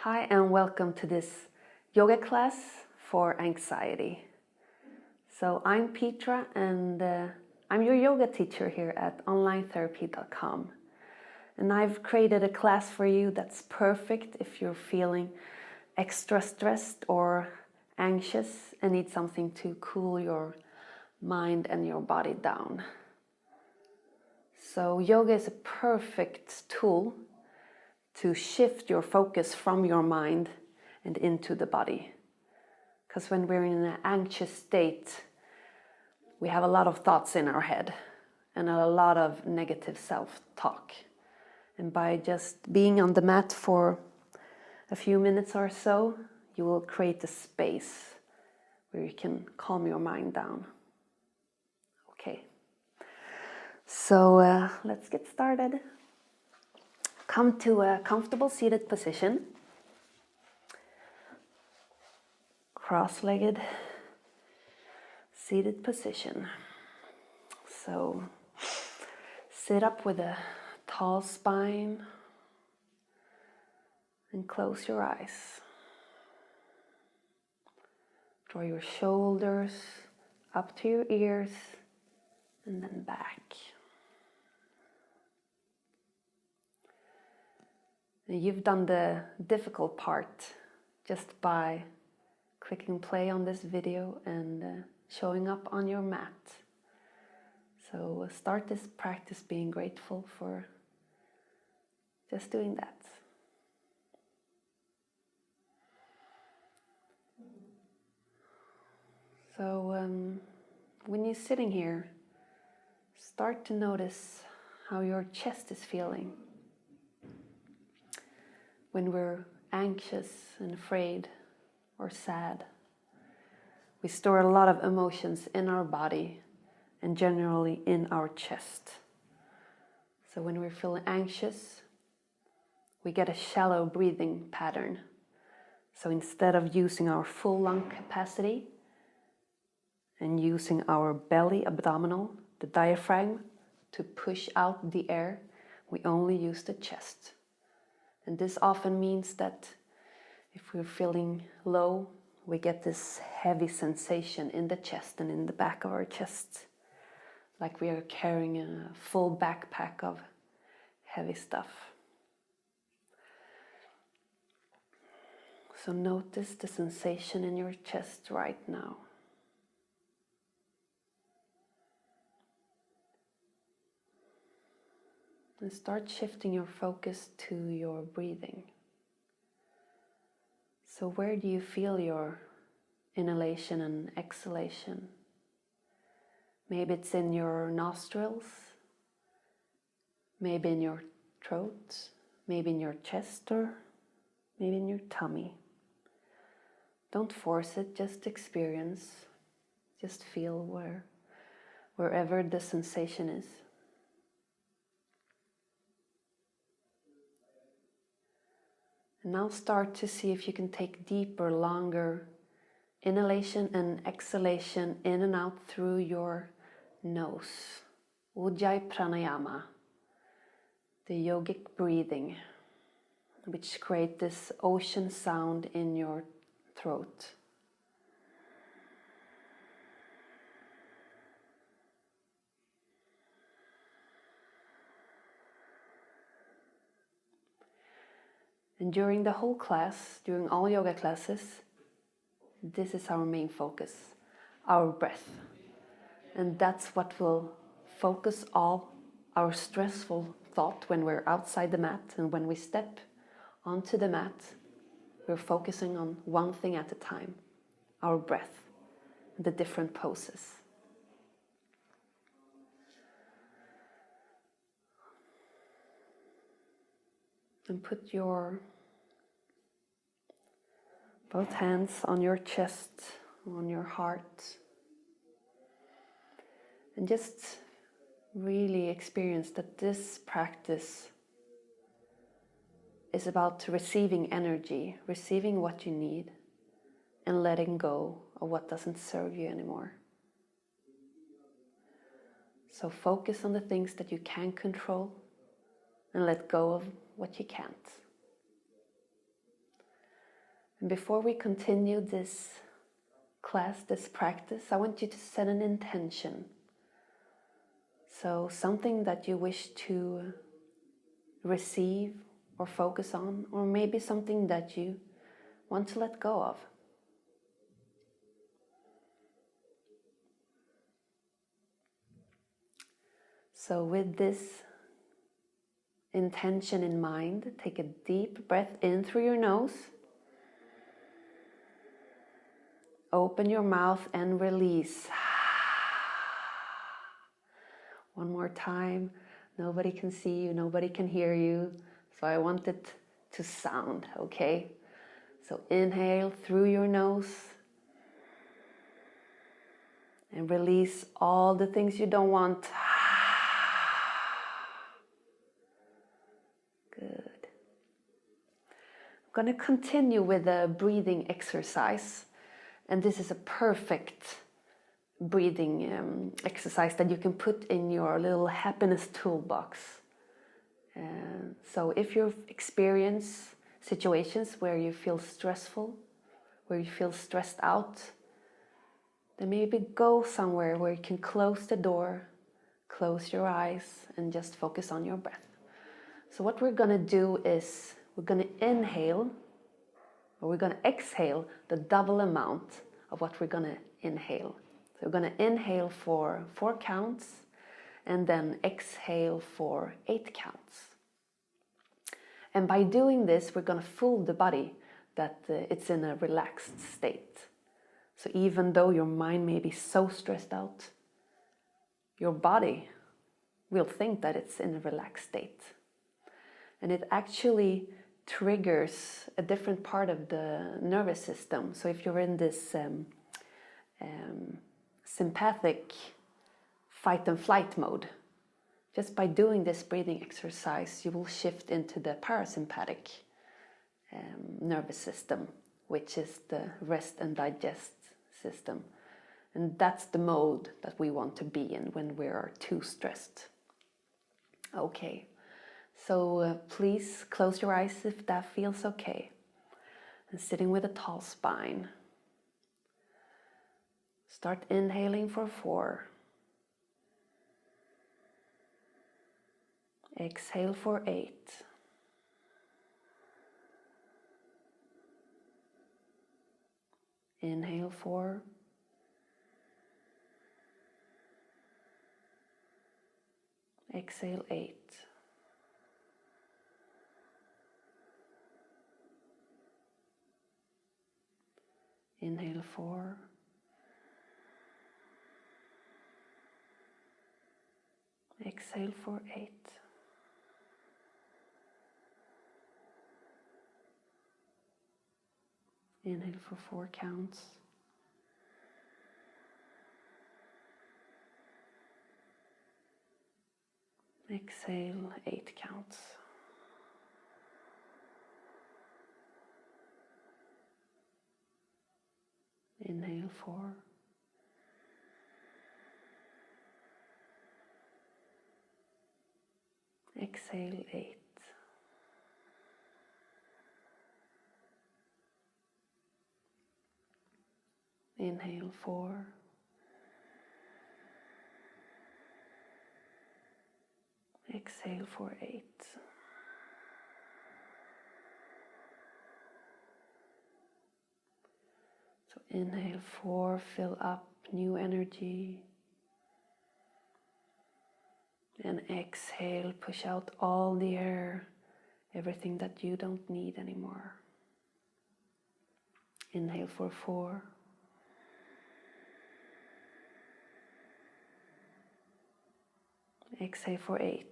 Hi and welcome to this yoga class for anxiety. So I'm Petra and I'm your yoga teacher here at onlinetherapy.com. And I've created a class for you that's perfect if you're feeling extra stressed or anxious and need something to cool your mind and your body down. So yoga is a perfect tool to shift your focus from your mind and into the body. Because when we're in an anxious state, we have a lot of thoughts in our head and a lot of negative self-talk. And by just being on the mat for a few minutes or so, you will create a space where you can calm your mind down. Okay, so let's get started. Come to a comfortable seated position, cross-legged seated position. So sit up with a tall spine and close your eyes. Draw your shoulders up to your ears and then back. You've done the difficult part just by clicking play on this video and showing up on your mat. So start this practice being grateful for just doing that. So when you're sitting here, start to notice how your chest is feeling. When we're anxious and afraid or sad, we store a lot of emotions in our body and generally in our chest. So when we're feeling anxious, we get a shallow breathing pattern. So instead of using our full lung capacity and using our belly, abdominal, the diaphragm to push out the air, we only use the chest. And this often means that if we're feeling low, we get this heavy sensation in the chest and in the back of our chest, like we are carrying a full backpack of heavy stuff. So notice the sensation in your chest right now. And start shifting your focus to your breathing. So where do you feel your inhalation and exhalation? Maybe it's in your nostrils, maybe in your throat, maybe in your chest, or maybe in your tummy. Don't force it, just experience. Just feel wherever the sensation is. And now start to see if you can take deeper, longer inhalation and exhalation in and out through your nose. Ujjayi pranayama, the yogic breathing, which creates this ocean sound in your throat. And during the whole class, during all yoga classes, this is our main focus, our breath. And that's what will focus all our stressful thought when we're outside the mat. And when we step onto the mat, we're focusing on one thing at a time, our breath, and the different poses. And put your both hands on your chest, on your heart. And just really experience that this practice is about receiving energy, receiving what you need, and letting go of what doesn't serve you anymore. So focus on the things that you can control and let go of what you can't. And before we continue this class, this practice, I want you to set an intention. So something that you wish to receive or focus on, or maybe something that you want to let go of. So with this intention in mind, take a deep breath in through your nose. Open your mouth and release. One more time. Nobody can see you, nobody can hear you. So I want it to sound, okay? So inhale through your nose. And release all the things you don't want. Good. I'm going to continue with a breathing exercise. And this is a perfect breathing exercise that you can put in your little happiness toolbox. So if you experience situations where you feel stressful, where you feel stressed out, then maybe go somewhere where you can close the door, close your eyes, and just focus on your breath. So what we're going to do is we're going to inhale, or we're going to exhale the double amount of what we're going to inhale. So we're going to inhale for 4 counts and then exhale for 8 counts. And by doing this, we're going to fool the body that it's in a relaxed state. So even though your mind may be so stressed out, your body will think that it's in a relaxed state. And it actually triggers a different part of the nervous system. So if you're in this sympathetic fight and flight mode, just by doing this breathing exercise, you will shift into the parasympathetic nervous system, which is the rest and digest system. And that's the mode that we want to be in when we are too stressed. Okay, so please close your eyes if that feels okay. And sitting with a tall spine. Start inhaling for 4. Exhale for 8. Inhale 4. Exhale 8. Inhale 4. Exhale for 8. Inhale for 4 counts. Exhale 8 counts. Inhale 4. Exhale 8. Inhale 4. Exhale for 8. So inhale 4, fill up new energy. And exhale, push out all the air, everything that you don't need anymore. Inhale for 4. Exhale for 8.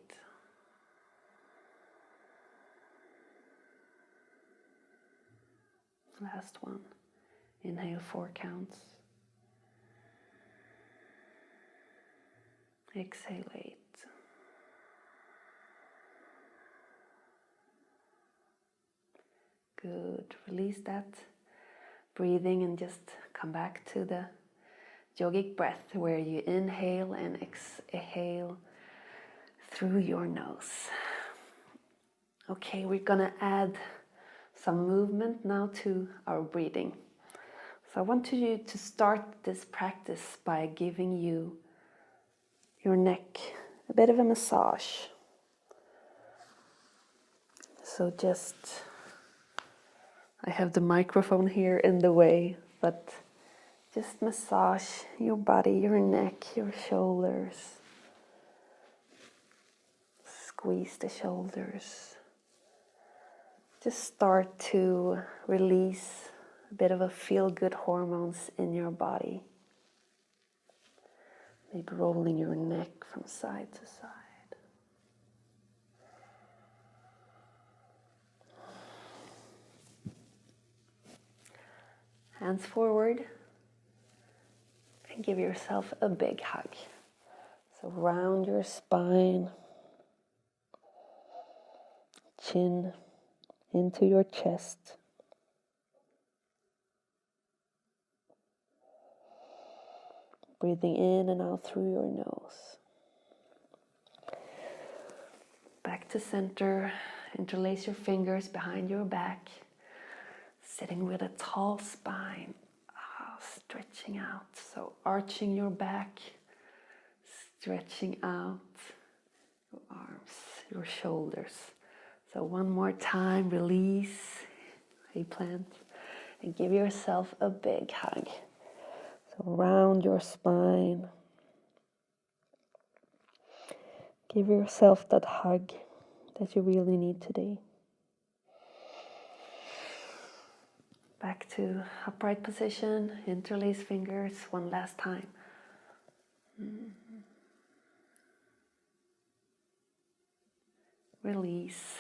Last one. Inhale 4 counts. Exhale 8. Good. Release that breathing and just come back to the yogic breath where you inhale and exhale through your nose. Okay, we're gonna add some movement now to our breathing. So I want you to start this practice by giving your neck a bit of a massage. So I have the microphone here in the way, but just massage your body, your neck, your shoulders. Squeeze the shoulders. Just start to release a bit of a feel-good hormones in your body. Maybe rolling your neck from side to side. Hands forward and give yourself a big hug. So round your spine, chin into your chest. Breathing in and out through your nose. Back to center. Interlace your fingers behind your back. Sitting with a tall spine. Stretching out. So arching your back. Stretching out your arms, your shoulders. So one more time. Release. Replant. And give yourself a big hug. So round your spine. Give yourself that hug that you really need today. Back to upright position, interlace fingers one last time. Release.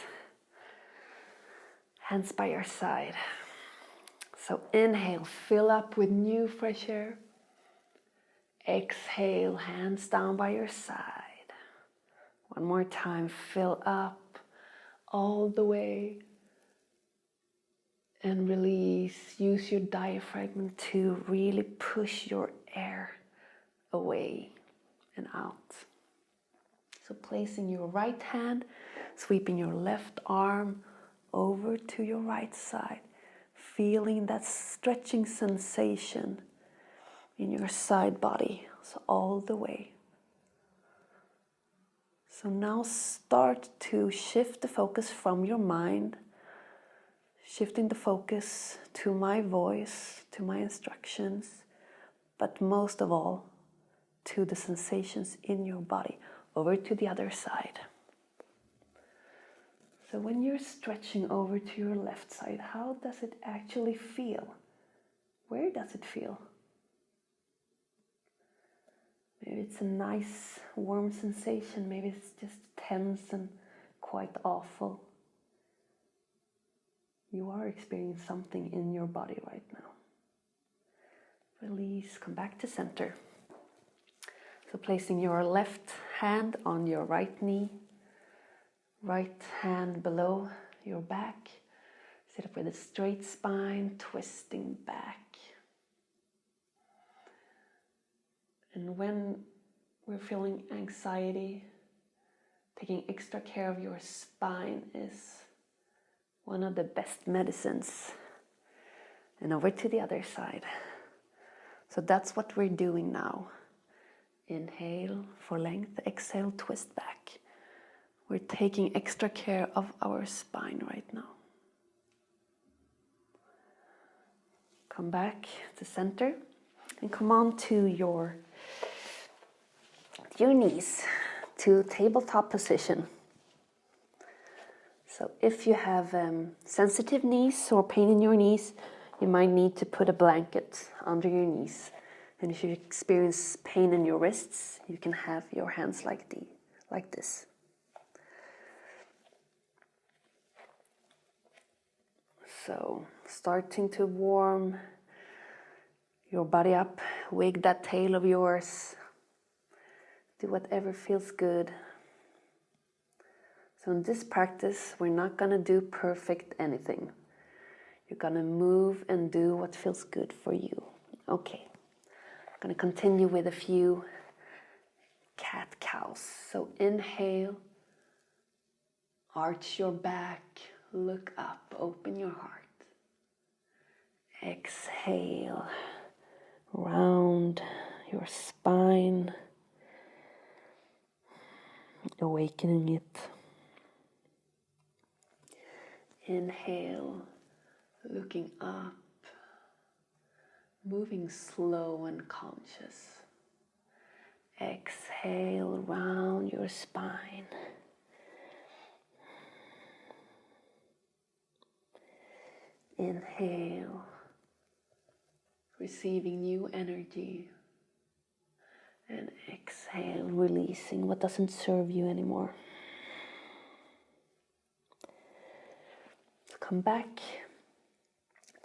Hands by your side. So inhale, fill up with new fresh air. Exhale, hands down by your side. One more time, fill up all the way. And release. Use your diaphragm to really push your air away and out. So placing your right hand, sweeping your left arm over to your right side. Feeling that stretching sensation in your side body. So all the way. So now start to shift the focus from your mind. Shifting the focus to my voice, to my instructions, but most of all, to the sensations in your body, over to the other side. So when you're stretching over to your left side, how does it actually feel? Where does it feel? Maybe it's a nice, warm sensation. Maybe it's just tense and quite awful. You are experiencing something in your body right now. Release, come back to center. So placing your left hand on your right knee, right hand below your back. Sit up with a straight spine, twisting back. And when we're feeling anxiety, taking extra care of your spine is one of the best medicines. And over to the other side. So that's what we're doing now. Inhale for length, exhale, twist back. We're taking extra care of our spine right now. Come back to center and come on to your knees, to tabletop position. So if you have sensitive knees or pain in your knees, you might need to put a blanket under your knees. And if you experience pain in your wrists, you can have your hands like this. So starting to warm your body up, wig that tail of yours. Do whatever feels good. So in this practice, we're not going to do perfect anything. You're going to move and do what feels good for you. Okay. I'm going to continue with a few cat-cows. So inhale, arch your back, look up, open your heart. Exhale, round your spine, awakening it. Inhale, looking up, moving slow and conscious. Exhale, round your spine. Inhale, receiving new energy. And exhale, releasing what doesn't serve you anymore. Come back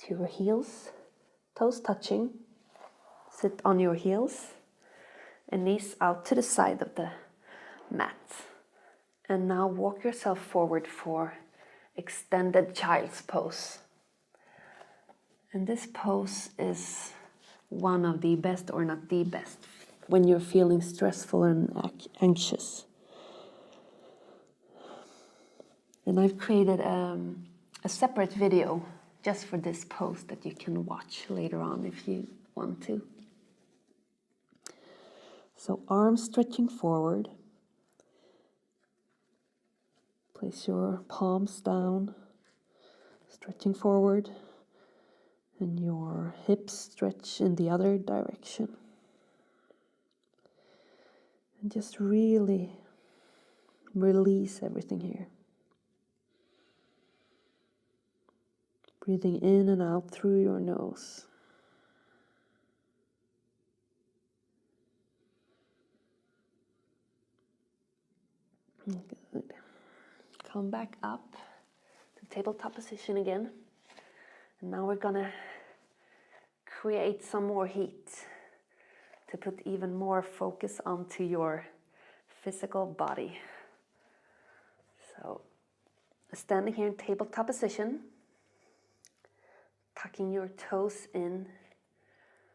to your heels, toes touching. Sit on your heels and knees out to the side of the mat. And now walk yourself forward for extended child's pose. And this pose is one of the best, or not the best, when you're feeling stressful and anxious. And I've created a separate video just for this pose that you can watch later on if you want to. So arms stretching forward. Place your palms down, stretching forward, and your hips stretch in the other direction. And just really release everything here. Breathing in and out through your nose. Good. Come back up to tabletop position again. And now we're gonna create some more heat to put even more focus onto your physical body. So, standing here in tabletop position, tucking your toes in,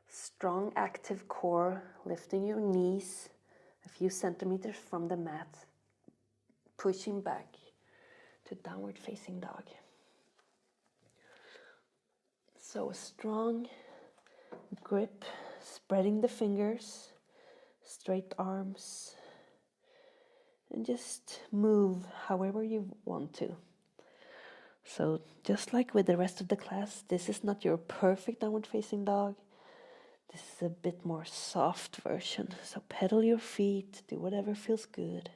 strong active core, lifting your knees a few centimeters from the mat, pushing back to downward facing dog. So a strong grip, spreading the fingers, straight arms, and just move however you want to. So just like with the rest of the class, this is not your perfect downward facing dog. This is a bit more soft version. So pedal your feet, do whatever feels good.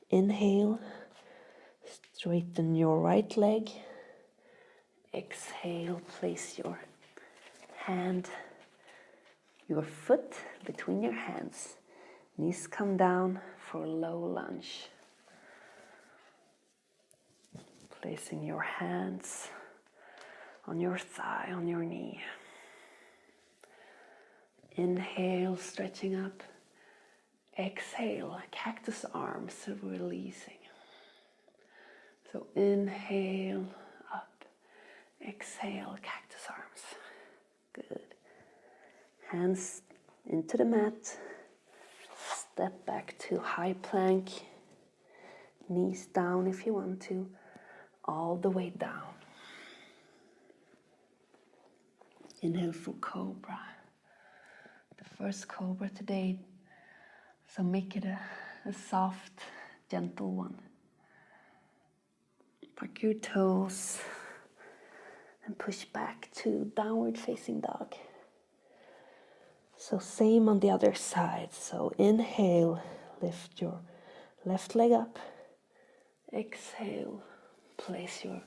Inhale, straighten your right leg. Exhale, place your hand, your foot between your hands. Knees come down for low lunge. Placing your hands on your thigh, on your knee. Inhale, stretching up. Exhale, cactus arms, releasing. So inhale, up. Exhale, cactus arms. Good. Hands into the mat. Step back to high plank. Knees down if you want to. All the way down. Inhale for cobra. The first cobra today. So make it a soft, gentle one. Tuck your toes and push back to downward facing dog. So same on the other side. So inhale, lift your left leg up. Exhale, place your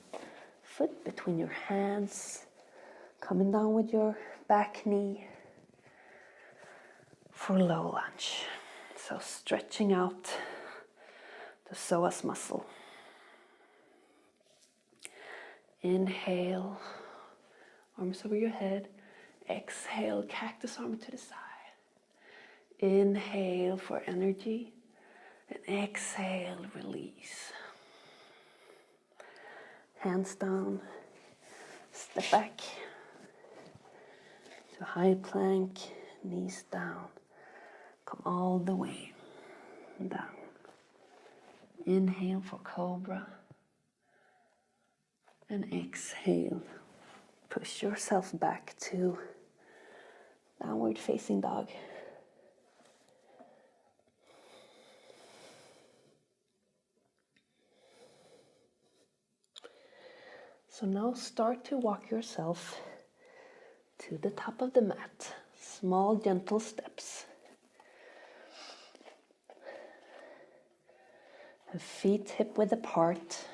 foot between your hands, coming down with your back knee for low lunge. So stretching out the psoas muscle. Inhale, arms over your head. Exhale, cactus arm to the side. Inhale for energy. And exhale, release. Hands down. Step back to high plank. Knees down. Come all the way. and down. Inhale for cobra. And exhale. Push yourself back to downward facing dog. So now start to walk yourself to the top of the mat. Small, gentle steps. Feet hip-width apart.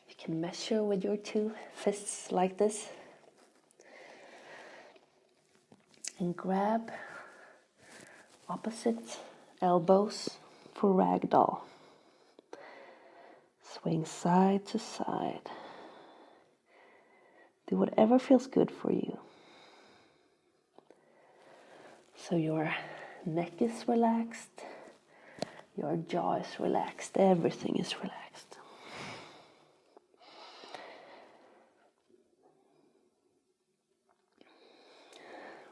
You can measure with your two fists like this. And grab opposite elbows for ragdoll. Swing side to side. Do whatever feels good for you. So your neck is relaxed, your jaw is relaxed, everything is relaxed.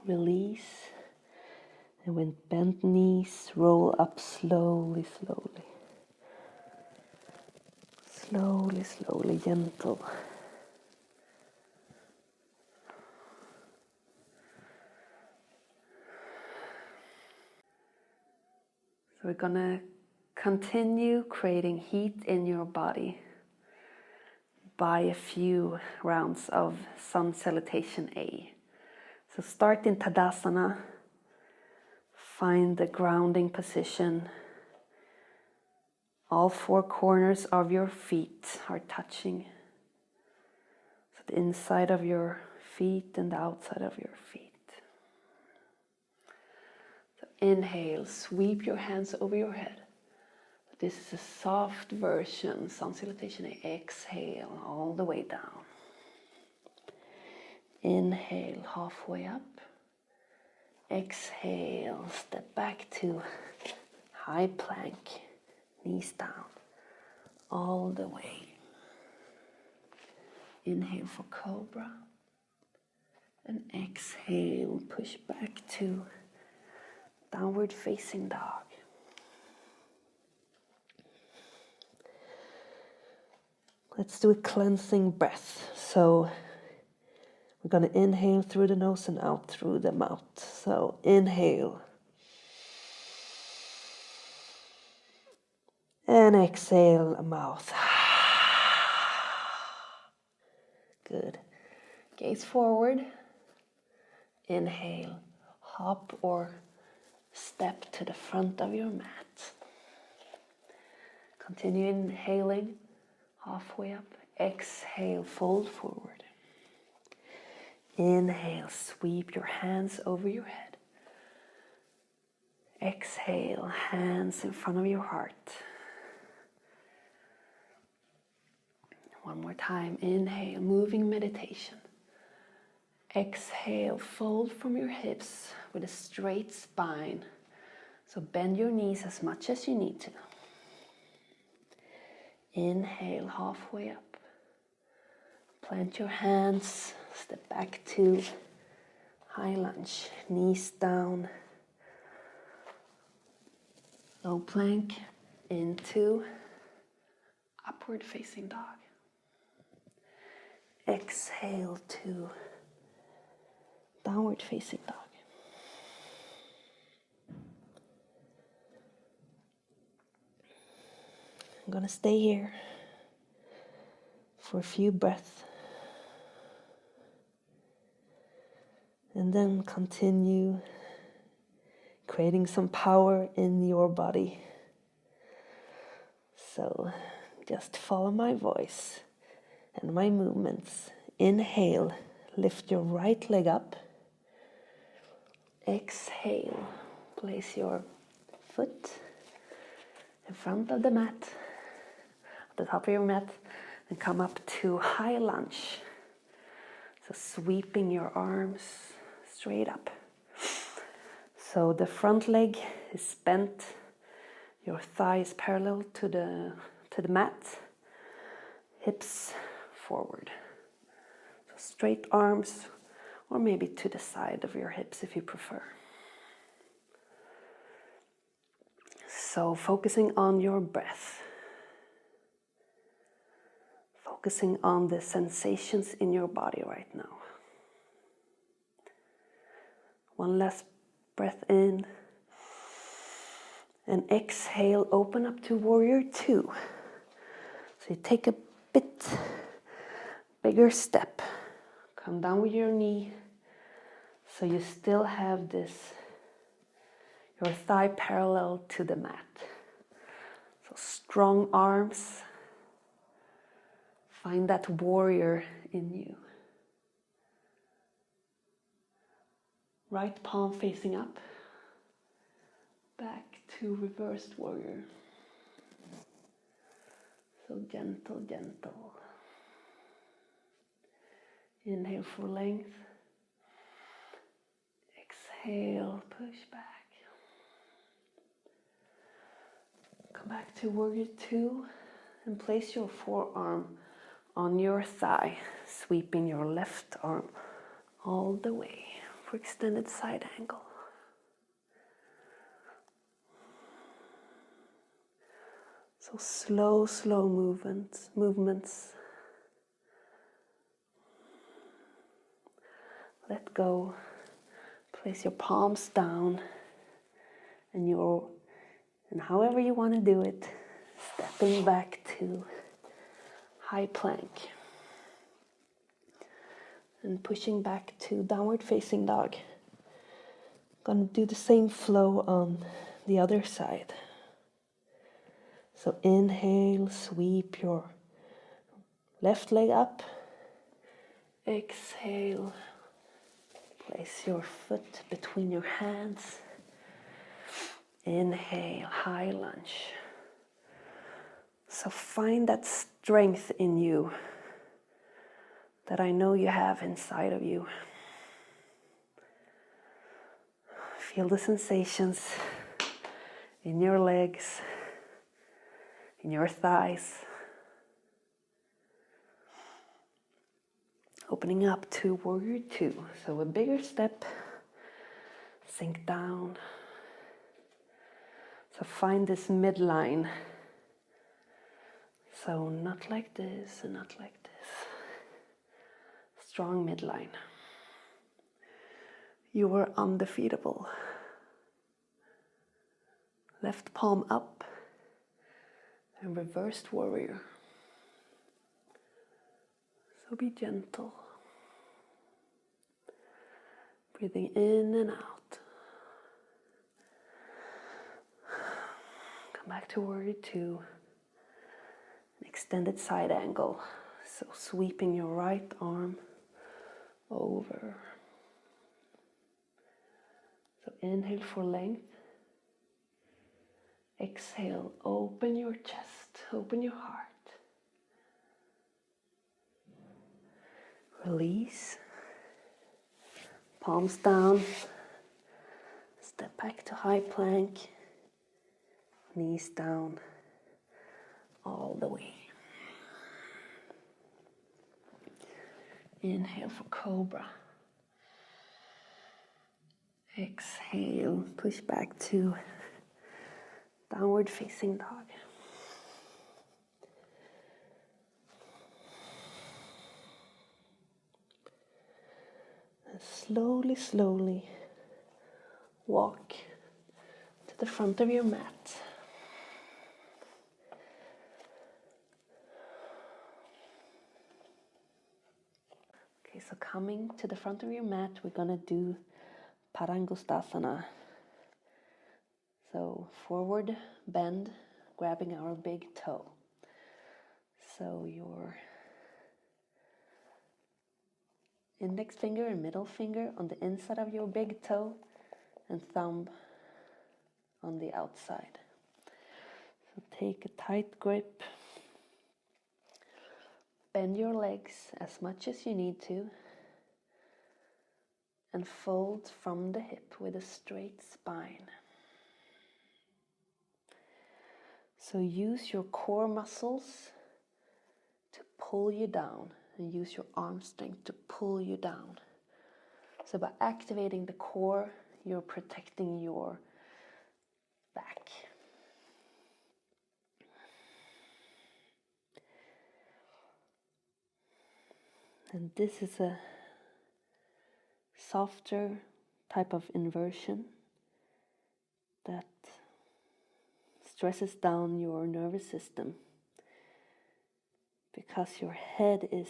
Release, and with bent knees, roll up slowly, slowly. Slowly, slowly, gentle. So we're gonna continue creating heat in your body by a few rounds of Sun Salutation A. So start in Tadasana, find the grounding position. All four corners of your feet are touching. So the inside of your feet and the outside of your feet. So inhale, sweep your hands over your head. This is a soft version, Sun Salutation A. Exhale all the way down. Inhale, halfway up. Exhale, step back to high plank, knees down, all the way. Inhale for cobra. And exhale, push back to downward facing dog. Let's do a cleansing breath. So we're going to inhale through the nose and out through the mouth. So inhale. And exhale, mouth. Good. Gaze forward. Inhale. Hop or step to the front of your mat. Continue inhaling. Halfway up. Exhale, fold forward. Inhale, sweep your hands over your head. Exhale, hands in front of your heart. One more time. Inhale, moving meditation. Exhale, fold from your hips with a straight spine. So bend your knees as much as you need to. Inhale, halfway up. Plant your hands, step back to high lunge, knees down, low plank into upward facing dog. Exhale to downward facing dog. I'm gonna stay here for a few breaths. And then continue creating some power in your body. So just follow my voice and my movements. Inhale, lift your right leg up. Exhale, place your foot in front of the mat, at the top of your mat, and come up to high lunge. So sweeping your arms straight up. So the front leg is bent, your thigh is parallel to the mat, hips forward. So straight arms, or maybe to the side of your hips if you prefer. So focusing on your breath. Focusing on the sensations in your body right now. One last breath in. And exhale, open up to warrior two. So you take a bit bigger step. Come down with your knee. So you still have this, your thigh parallel to the mat. So strong arms. Find that warrior in you. Right palm facing up. Back to reversed warrior. So gentle, gentle. Inhale for length. Exhale, push back. Come back to warrior two and place your forearm on your thigh, sweeping your left arm all the way for extended side angle. So slow movements. Let go. Place your palms down and however you want to do it, stepping back to high plank. And pushing back to downward facing dog. Gonna do the same flow on the other side. So inhale, sweep your left leg up. Exhale, place your foot between your hands. Inhale, high lunge. So find that strength in you that I know you have inside of you. Feel the sensations in your legs, in your thighs. Opening up to warrior two. So a bigger step, sink down. So find this midline. So not like this and not like this. Strong midline. You are undefeatable. Left palm up and reversed warrior. So be gentle. Breathing in and out. Come back to warrior two. An extended side angle. So sweeping your right arm over. So inhale for length. Exhale, open your chest, open your heart. Release. Palms down. Step back to high plank. Knees down. All the way. Inhale for cobra. Exhale, push back to downward facing dog. And slowly walk to the front of your mat. Okay, so coming to the front of your mat, we're gonna do Padangusthasana. So forward bend, grabbing our big toe. So your index finger and middle finger on the inside of your big toe and thumb on the outside. So take a tight grip. Bend your legs as much as you need to and fold from the hip with a straight spine. So use your core muscles to pull you down and use your arm strength to pull you down. So by activating the core, you're protecting your back. And this is a softer type of inversion that stresses down your nervous system because your head is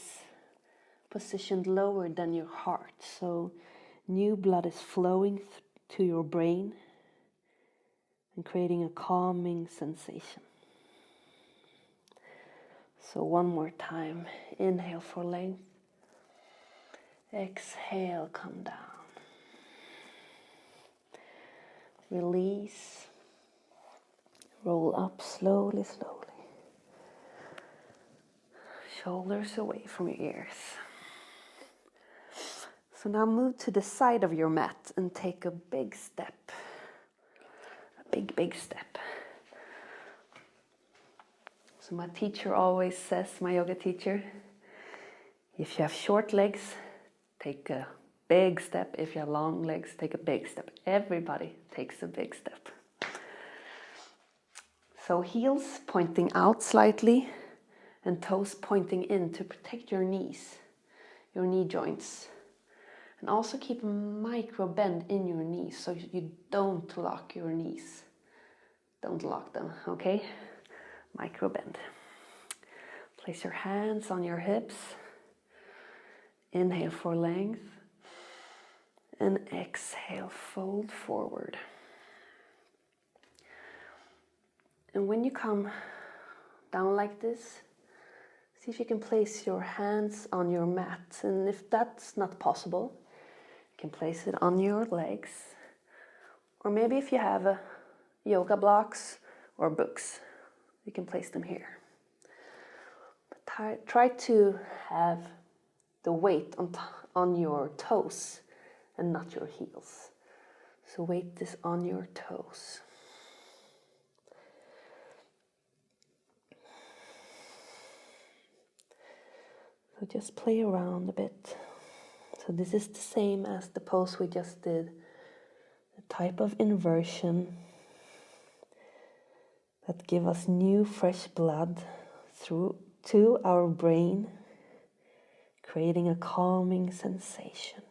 positioned lower than your heart. So new blood is flowing to your brain and creating a calming sensation. So one more time. Inhale for length. Exhale, come down. Release. Roll up slowly, slowly. Shoulders away from your ears. So now move to the side of your mat and take a big step. A big, big step. So my teacher always says, my yoga teacher, if you have short legs, take a big step. If you have long legs, take a big step. Everybody takes a big step. So heels pointing out slightly and toes pointing in to protect your knees, your knee joints. And also keep a micro bend in your knees so you don't lock your knees. Don't lock them, okay? Micro bend. Place your hands on your hips. Inhale for length. And exhale, fold forward. And when you come down like this, see if you can place your hands on your mat. And if that's not possible, you can place it on your legs. Or maybe if you have yoga blocks or books, you can place them here. But try to have the weight on your toes and not your heels. So weight is on your toes. So just play around a bit. So this is the same as the pose we just did. A type of inversion that give us new fresh blood through to our brain, creating a calming sensation.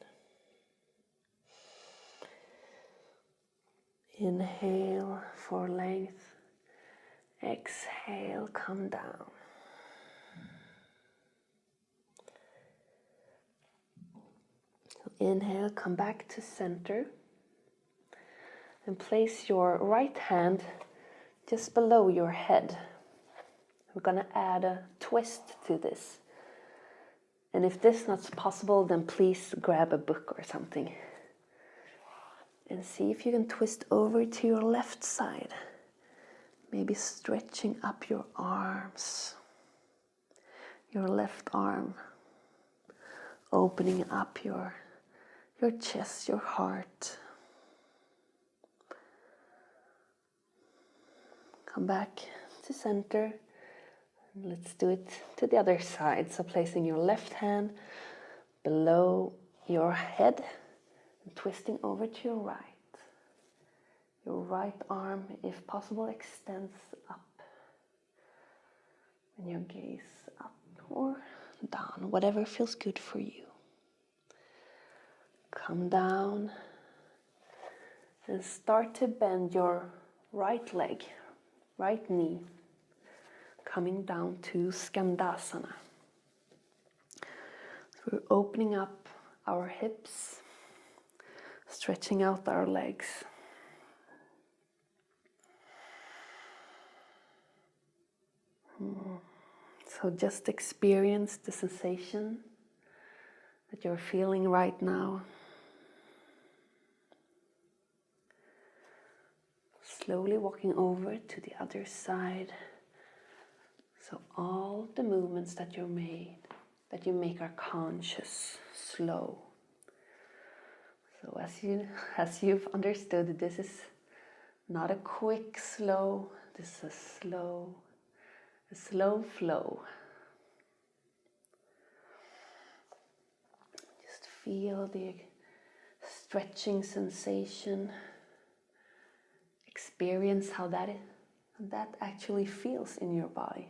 Inhale for length. Exhale, come down. So inhale, come back to center. And place your right hand just below your head. We're going to add a twist to this. And if this is not possible, then please grab a book or something. And see if you can twist over to your left side. Maybe stretching up your arms. Your left arm. Opening up your chest, your heart. Come back to center. Let's do it to the other side. So placing your left hand below your head and twisting over to your right. Your right arm, if possible, extends up. And your gaze up or down, whatever feels good for you. Come down and start to bend your right leg, right knee, coming down to Skandasana. So we're opening up our hips, stretching out our legs. So just experience the sensation that you're feeling right now. Slowly walking over to the other side. So all the movements that you make are conscious, slow. So as you've understood, this is not a quick slow, this is a slow flow. Just feel the stretching sensation. Experience how that actually feels in your body.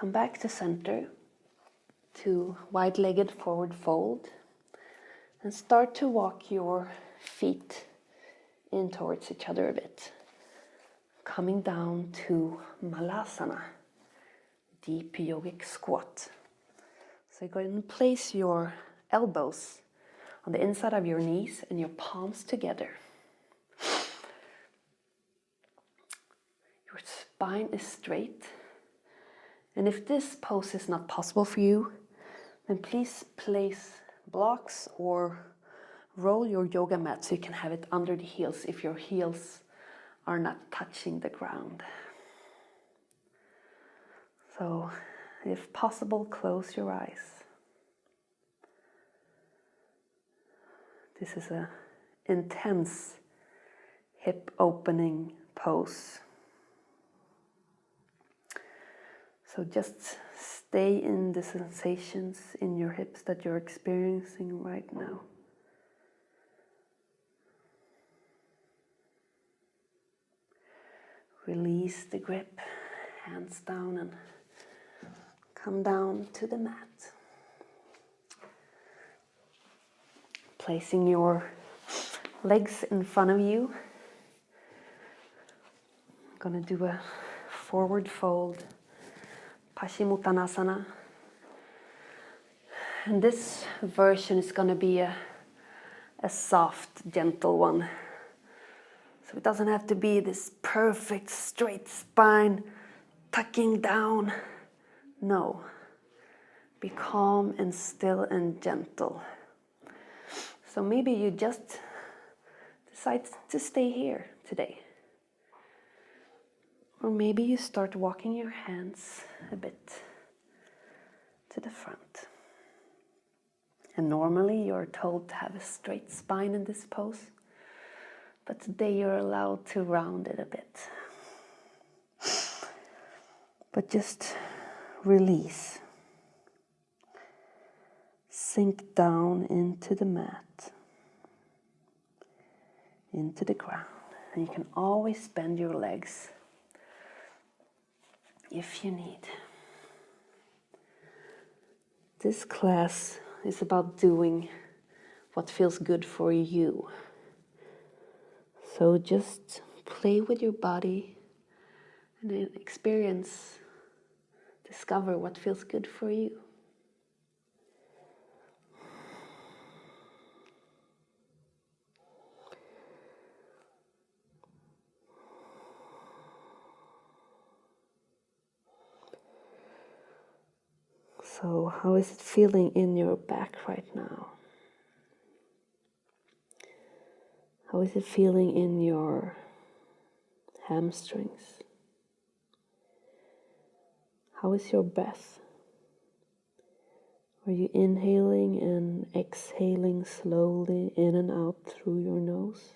Come back to center, to wide-legged forward fold, and start to walk your feet in towards each other a bit. Coming down to Malasana, deep yogic squat. So go ahead and place your elbows on the inside of your knees and your palms together. Your spine is straight. And if this pose is not possible for you, then please place blocks or roll your yoga mat so you can have it under the heels if your heels are not touching the ground. So, if possible, close your eyes. This is an intense hip opening pose. So just stay in the sensations in your hips that you're experiencing right now. Release the grip, hands down, and come down to the mat. Placing your legs in front of you. I'm going to do a forward fold, Paschimottanasana. And this version is going to be a soft, gentle one. So it doesn't have to be this perfect straight spine tucking down. No. Be calm and still and gentle. So maybe you just decide to stay here today. Or maybe you start walking your hands a bit to the front. And normally you're told to have a straight spine in this pose. But today you're allowed to round it a bit. But just release. Sink down into the mat, into the ground. And you can always bend your legs if you need. This class is about doing what feels good for you. So just play with your body and experience, discover what feels good for you. So how is it feeling in your back right now? How is it feeling in your hamstrings? How is your breath? Are you inhaling and exhaling slowly in and out through your nose?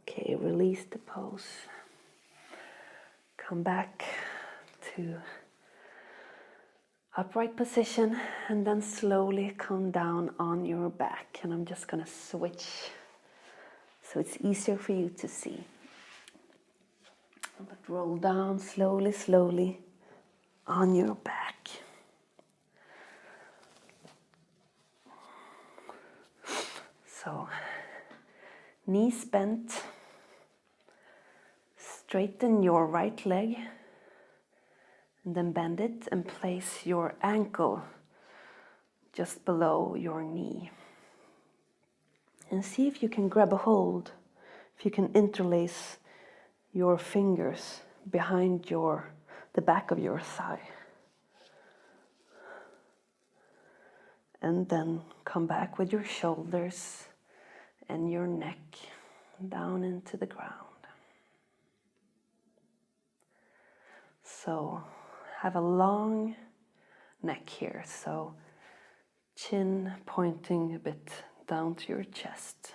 Okay, release the pose. Come back to upright position and then slowly come down on your back. And I'm just going to switch so it's easier for you to see. But roll down slowly, slowly on your back. So, knees bent. Straighten your right leg and then bend it and place your ankle just below your knee. And see if you can grab a hold, if you can interlace your fingers behind the back of your thigh. And then come back with your shoulders and your neck down into the ground. So have a long neck here, so chin pointing a bit down to your chest.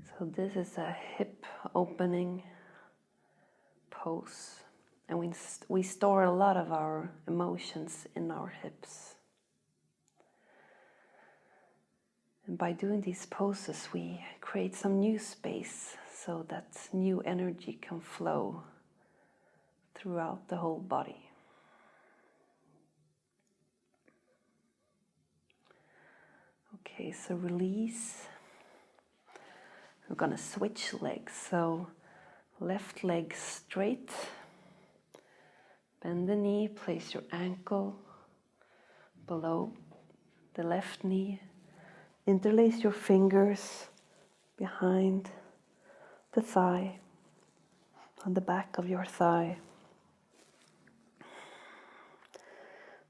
So this is a hip opening pose, and we store a lot of our emotions in our hips. And by doing these poses, we create some new space so that new energy can flow throughout the whole body. Okay, so release. We're gonna switch legs. So left leg straight. Bend the knee, place your ankle below the left knee. Interlace your fingers behind the thigh, on the back of your thigh.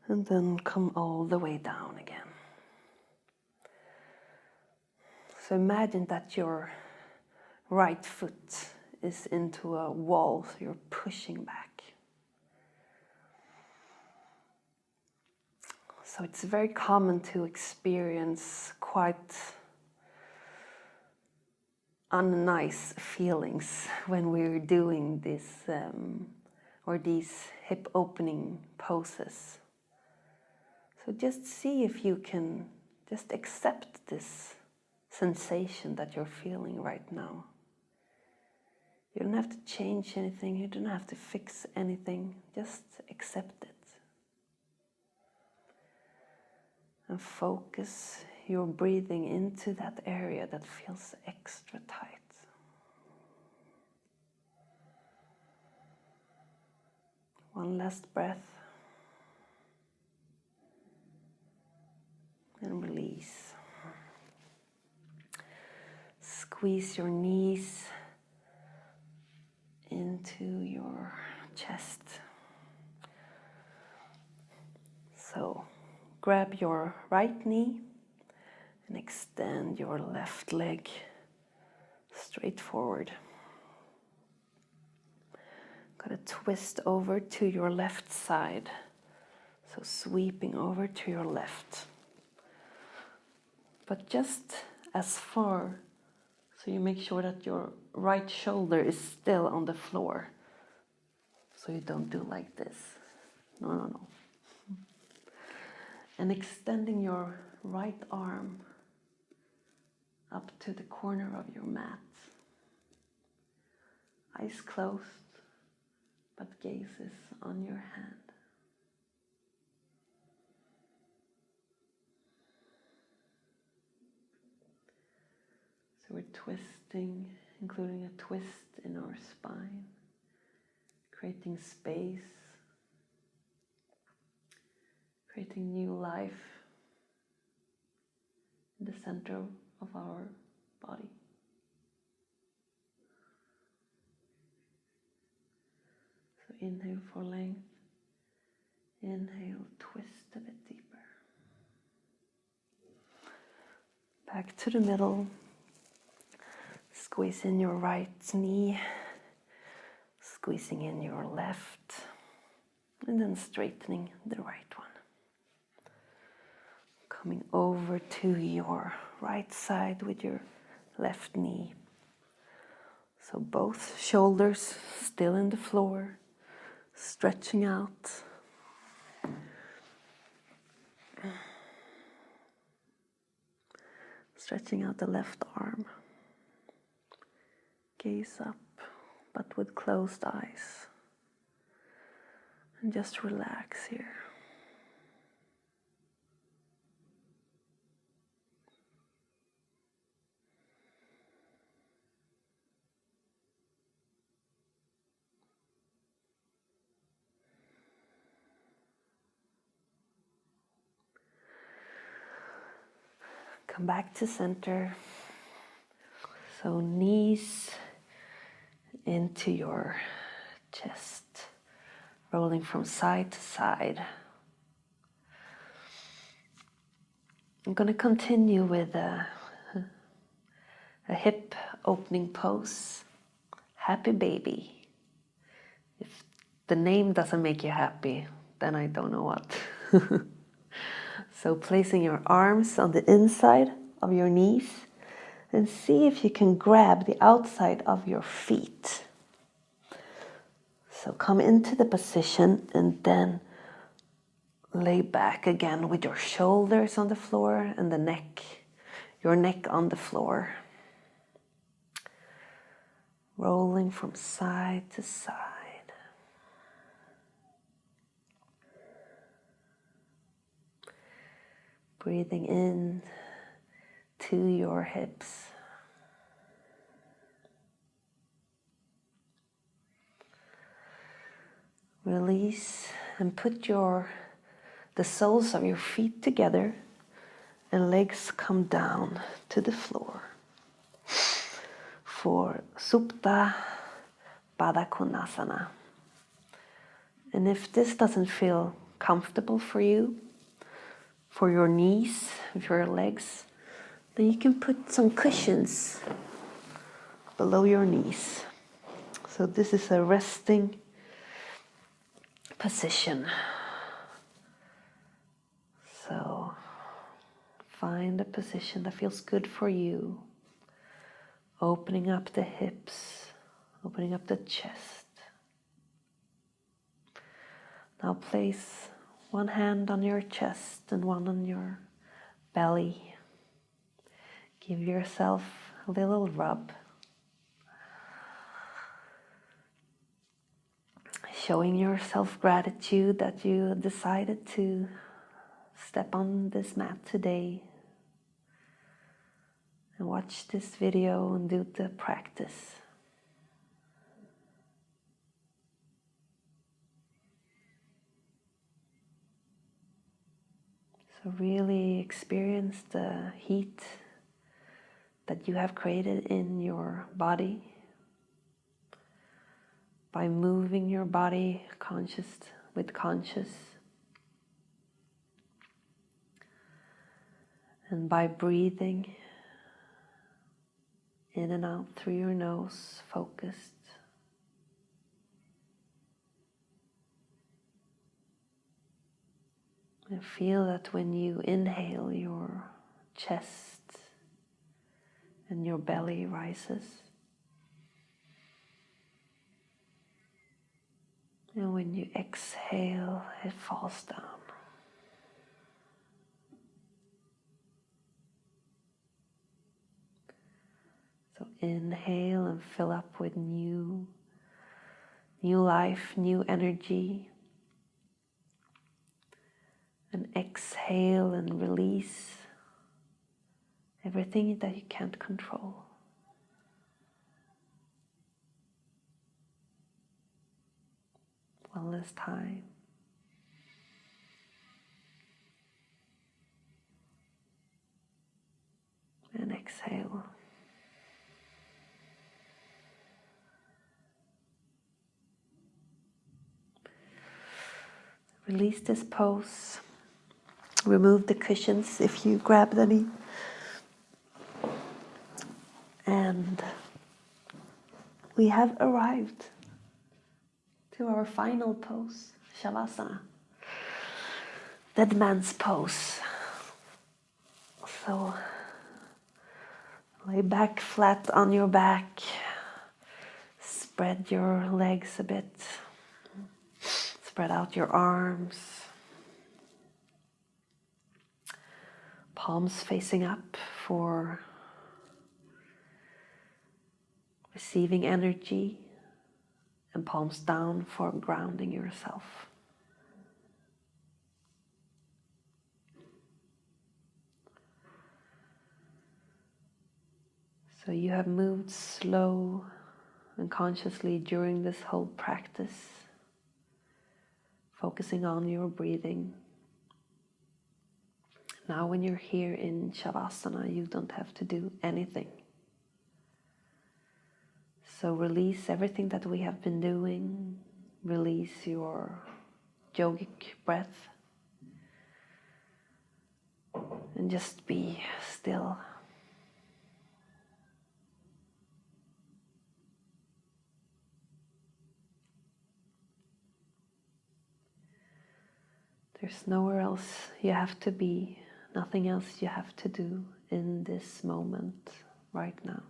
And then come all the way down again. So imagine that your right foot is into a wall, so you're pushing back. So it's very common to experience quite unnice feelings when we're doing this or these hip opening poses. So just see if you can just accept this sensation that you're feeling right now. You don't have to change anything, you don't have to fix anything, just accept it. And focus your breathing into that area that feels extra tight. One last breath. And release. Squeeze your knees into your chest. So grab your right knee and extend your left leg straight forward. Gonna twist over to your left side. So sweeping over to your left. But just as far, so you make sure that your right shoulder is still on the floor. So you don't do like this. No. And extending your right arm up to the corner of your mat. Eyes closed, but gaze is on your hand. So we're twisting, including a twist in our spine, creating space, creating new life in the center of our body. So inhale for length, inhale, twist a bit deeper. Back to the middle, squeeze in your right knee, squeezing in your left, and then straightening the right one. Coming over to your right side with your left knee. So both shoulders still in the floor, stretching out. Stretching out the left arm. Gaze up, but with closed eyes. And just relax here. Come back to center. So knees into your chest, rolling from side to side. I'm going to continue with a hip opening pose, happy baby. If the name doesn't make you happy, then I don't know what. So placing your arms on the inside of your knees And see if you can grab the outside of your feet. So come into the position and then lay back again with your shoulders on the floor and the neck, your neck on the floor. Rolling from side to side. Breathing in to your hips. Release and put the soles of your feet together and legs come down to the floor for Supta Baddha Konasana. And if this doesn't feel comfortable for you, for your knees, for your legs, then you can put some cushions below your knees. So this is a resting position. So find a position that feels good for you. Opening up the hips, opening up the chest. Now place one hand on your chest and one on your belly. Give yourself a little rub. Showing yourself gratitude that you decided to step on this mat today and watch this video and do the practice. So really experience the heat that you have created in your body by moving your body with conscious and by breathing in and out through your nose, focused. And feel that when you inhale, your chest and your belly rises. And when you exhale, it falls down. So inhale and fill up with new life, new energy. And exhale and release everything that you can't control. One last time. And exhale. Release this pose. Remove the cushions if you grabbed any. And we have arrived to our final pose, Savasana, dead man's pose. So lay back flat on your back, spread your legs a bit, spread out your arms, palms facing up for receiving energy, and palms down for grounding yourself. So you have moved slow and consciously during this whole practice, focusing on your breathing. Now when you're here in Savasana, you don't have to do anything. So release everything that we have been doing. Release your yogic breath. And just be still. There's nowhere else you have to be, nothing else you have to do in this moment right now.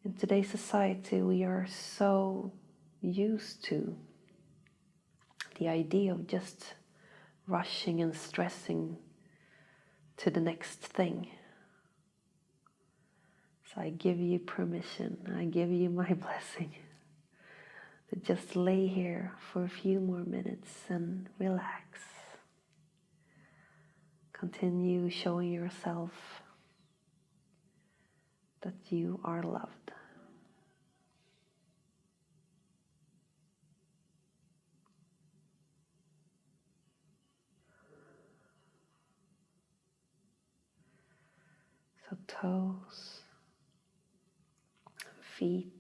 In today's society, we are so used to the idea of just rushing and stressing to the next thing. So I give you permission, I give you my blessing to just lay here for a few more minutes and relax. Continue showing yourself that you are loved. So toes, feet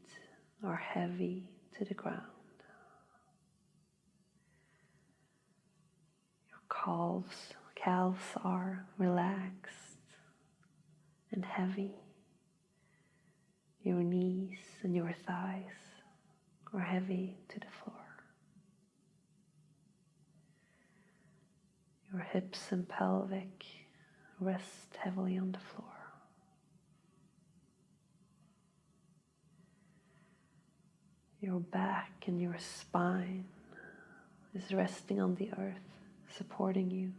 are heavy to the ground. Your calves are relaxed and heavy. Your knees and your thighs are heavy to the floor. Your hips and pelvic rest heavily on the floor. Your back and your spine is resting on the earth, supporting you.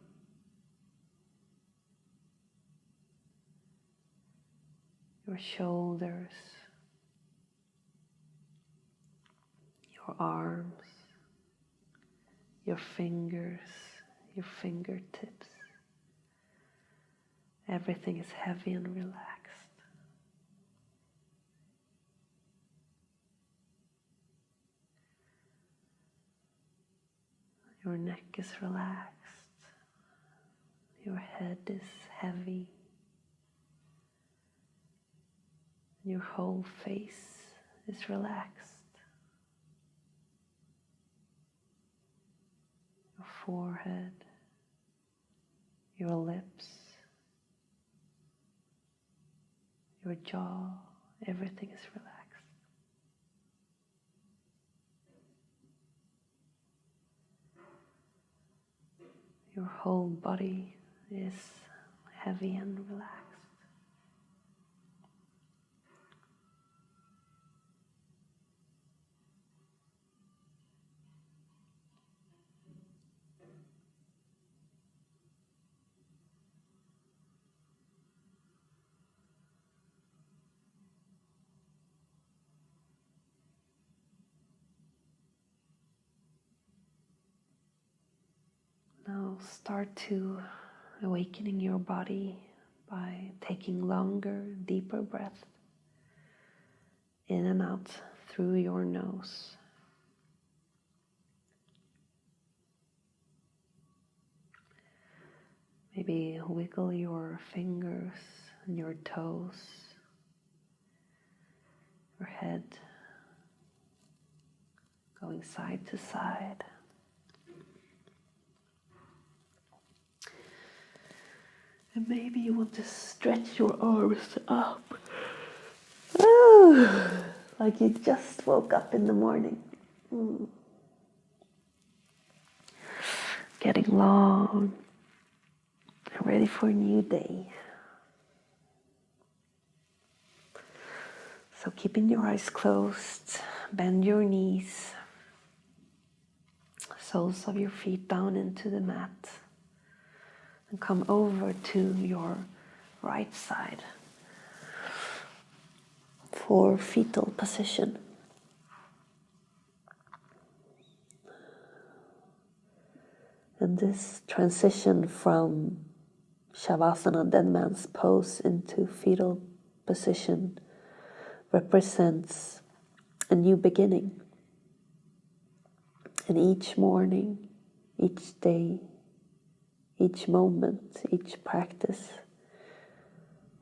Your shoulders, your arms, your fingers, your fingertips. Everything is heavy and relaxed. Your neck is relaxed. Your head is heavy. Your whole face is relaxed. Your forehead, your lips, your jaw, everything is relaxed. Your whole body is heavy and relaxed. Now start to awakening your body by taking longer, deeper breaths in and out through your nose. Maybe wiggle your fingers and your toes, your head going side to side. And maybe you want to stretch your arms up. Like you just woke up in the morning. Getting long and ready for a new day. So keeping your eyes closed, bend your knees, soles of your feet down into the mat. And come over to your right side for fetal position. And this transition from Savasana, dead man's pose, into fetal position represents a new beginning. And each morning, each day, each moment, each practice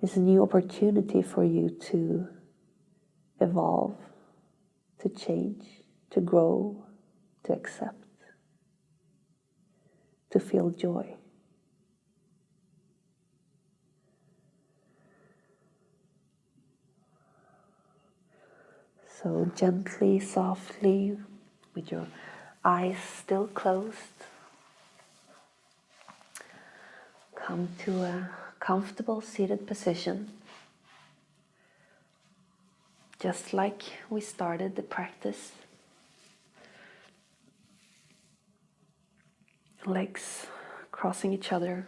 is a new opportunity for you to evolve, to change, to grow, to accept, to feel joy. So gently, softly, with your eyes still closed, come to a comfortable seated position, just like we started the practice. Legs crossing each other.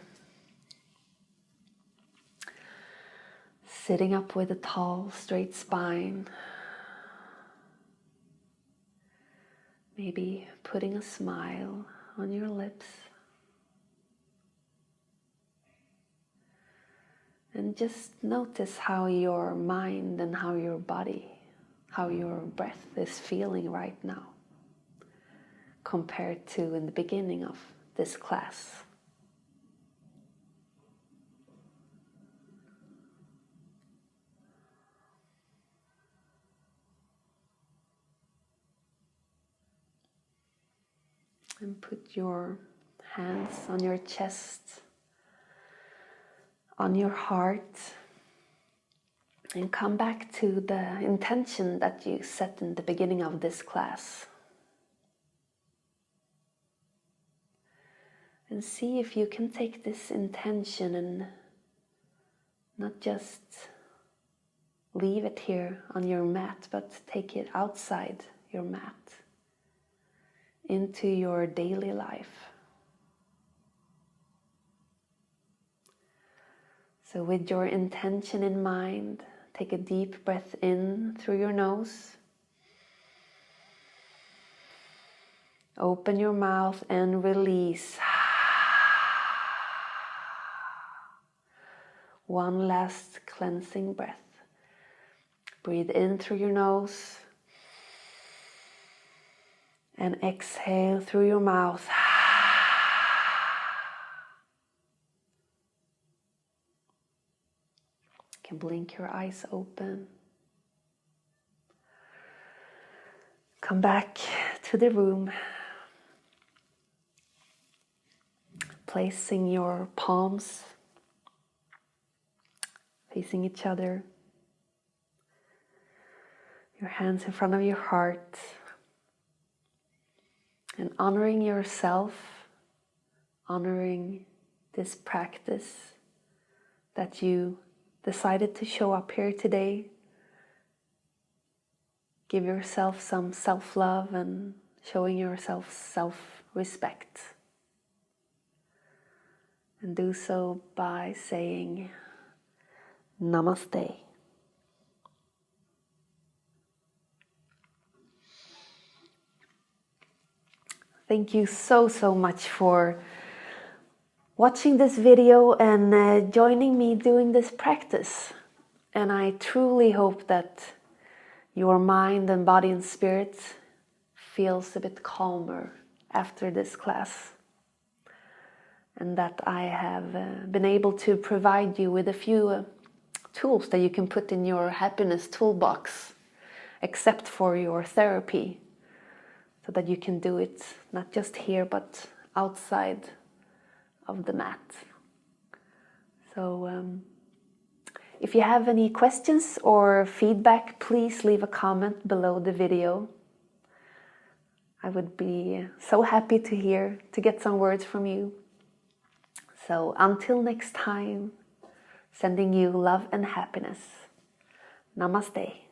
Sitting up with a tall, straight spine. Maybe putting a smile on your lips. And just notice how your mind and how your body, how your breath is feeling right now, compared to in the beginning of this class. And put your hands on your chest, on your heart, and come back to the intention that you set in the beginning of this class. And see if you can take this intention and not just leave it here on your mat, but take it outside your mat, into your daily life. So with your intention in mind, take a deep breath in through your nose. Open your mouth and release. One last cleansing breath. Breathe in through your nose. And exhale through your mouth. You can blink your eyes open. Come back to the room. Placing your palms facing each other. Your hands in front of your heart. And honoring yourself, honoring this practice that you decided to show up here today. Give yourself some self-love and showing yourself self-respect. And do so by saying Namaste. Thank you so much for watching this video and joining me doing this practice. And I truly hope that your mind and body and spirit feels a bit calmer after this class. And that I have been able to provide you with a few tools that you can put in your happiness toolbox, except for your therapy. So that you can do it not just here but outside of the mat. So if you have any questions or feedback, please leave a comment below the video. I would be so happy to get some words from you. So until next time, sending you love and happiness. Namaste.